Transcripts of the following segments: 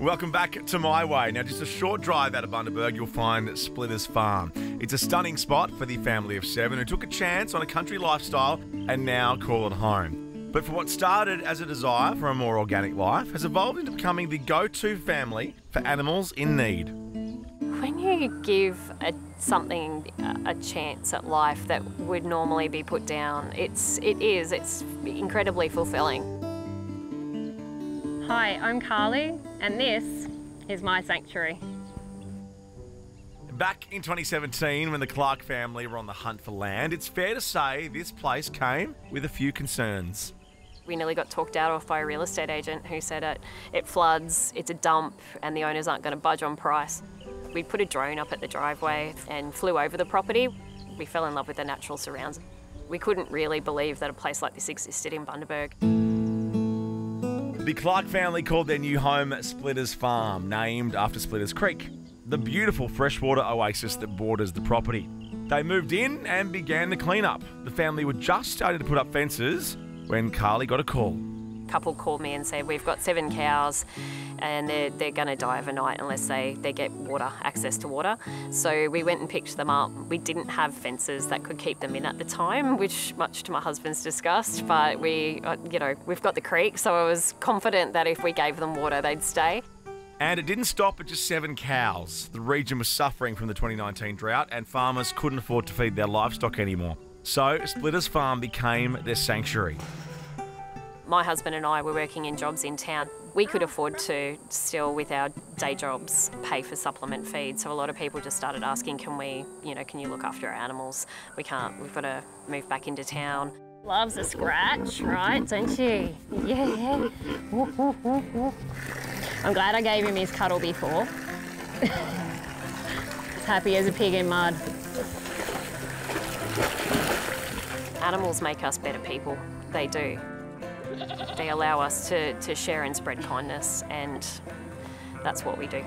Welcome back to My Way. Now, just a short drive out of Bundaberg, you'll find Splitters Farm. It's a stunning spot for the family of 7 who took a chance on a country lifestyle and now call it home. But for what started as a desire for a more organic life has evolved into becoming the go-to family for animals in need. When you give something a chance at life that would normally be put down, it's incredibly fulfilling. Hi, I'm Carly, and this is my sanctuary. Back in 2017, when the Clark family were on the hunt for land, it's fair to say this place came with a few concerns. We nearly got talked out of by a real estate agent who said it floods, it's a dump, and the owners aren't going to budge on price. We put a drone up at the driveway and flew over the property. We fell in love with the natural surrounds. We couldn't really believe that a place like this existed in Bundaberg. The Clark family called their new home Splitters Farm, named after Splitters Creek, the beautiful freshwater oasis that borders the property. They moved in and began the clean-up. The family were just starting to put up fences when Carly got a call. A couple called me and said, we've got 7 cows and they're going to die overnight unless they get access to water. So we went and picked them up. We didn't have fences that could keep them in at the time, which much to my husband's disgust, but we've got the creek, so I was confident that if we gave them water, they'd stay. And it didn't stop at just 7 cows. The region was suffering from the 2019 drought and farmers couldn't afford to feed their livestock anymore. So Splitters Farm became their sanctuary. My husband and I were working in jobs in town. We could afford to still, with our day jobs, pay for supplement feed. So a lot of people just started asking, can you look after our animals? We can't, we've got to move back into town. Loves a scratch, right, don't you? Yeah. I'm glad I gave him his cuddle before. He's happy as a pig in mud. Animals make us better people. They do. They allow us to share and spread kindness, and that's what we do.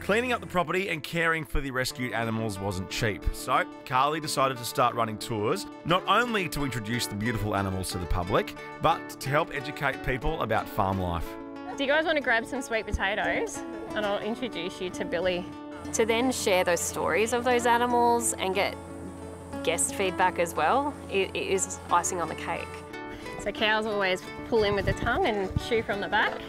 Cleaning up the property and caring for the rescued animals wasn't cheap, so Carly decided to start running tours, not only to introduce the beautiful animals to the public, but to help educate people about farm life. Do you guys want to grab some sweet potatoes? And I'll introduce you to Billy. To then share those stories of those animals and get guest feedback as well, it is icing on the cake. So cows always pull in with the tongue and chew from the back.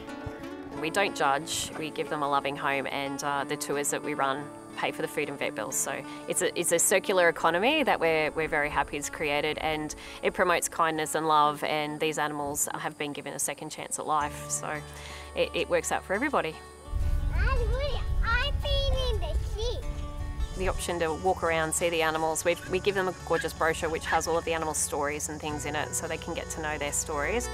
We don't judge, we give them a loving home, and the tours that we run pay for the food and vet bills. So it's a circular economy that we're very happy is created, and it promotes kindness and love, and these animals have been given a second chance at life. So it works out for everybody. I've been in the sheep. The option to walk around, see the animals. We give them a gorgeous brochure which has all of the animal stories and things in it so they can get to know their stories.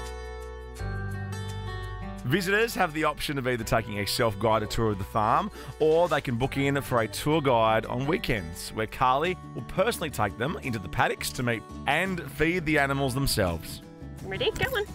Visitors have the option of either taking a self-guided tour of the farm or they can book in for a tour guide on weekends where Carly will personally take them into the paddocks to meet and feed the animals themselves. Ready? Go on.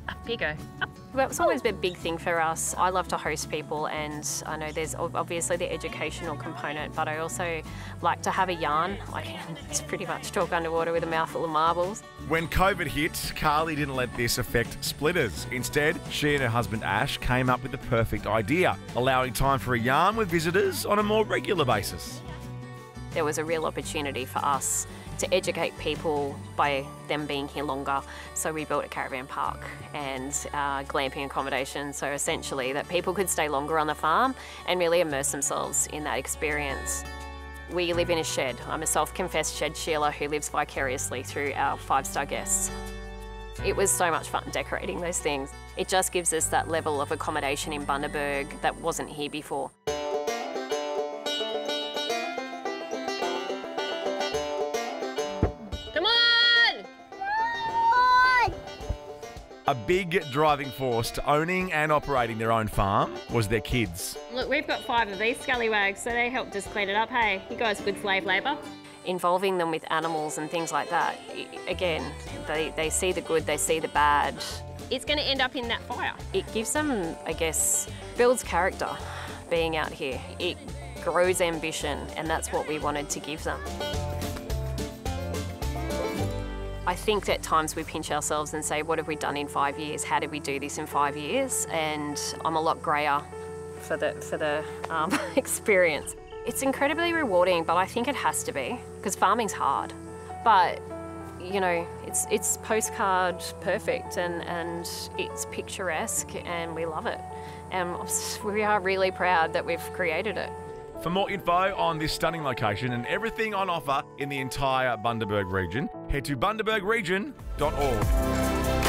Up you go. Up. Well, it's always been a big thing for us. I love to host people, and I know there's obviously the educational component, but I also like to have a yarn. I can pretty much talk underwater with a mouthful of marbles. When COVID hit, Carly didn't let this affect Splitters. Instead, she and her husband Ash came up with the perfect idea, allowing time for a yarn with visitors on a more regular basis. There was a real opportunity for us to educate people by them being here longer. So we built a caravan park and glamping accommodation, so essentially that people could stay longer on the farm and really immerse themselves in that experience. We live in a shed. I'm a self-confessed shed shealer who lives vicariously through our 5-star guests. It was so much fun decorating those things. It just gives us that level of accommodation in Bundaberg that wasn't here before. A big driving force to owning and operating their own farm was their kids. Look, we've got 5 of these scallywags, so they helped us clean it up. Hey, you guys good slave labour? Involving them with animals and things like that, again, they see the good, they see the bad. It's going to end up in that fire. It gives them, I guess, builds character being out here. It grows ambition, and that's what we wanted to give them. I think at times we pinch ourselves and say, what have we done in 5 years? How did we do this in 5 years? And I'm a lot greyer for the experience. It's incredibly rewarding, but I think it has to be, because farming's hard. But you know, it's postcard perfect, and it's picturesque, and we love it. And we are really proud that we've created it. For more info on this stunning location and everything on offer in the entire Bundaberg region, head to bundabergregion.org.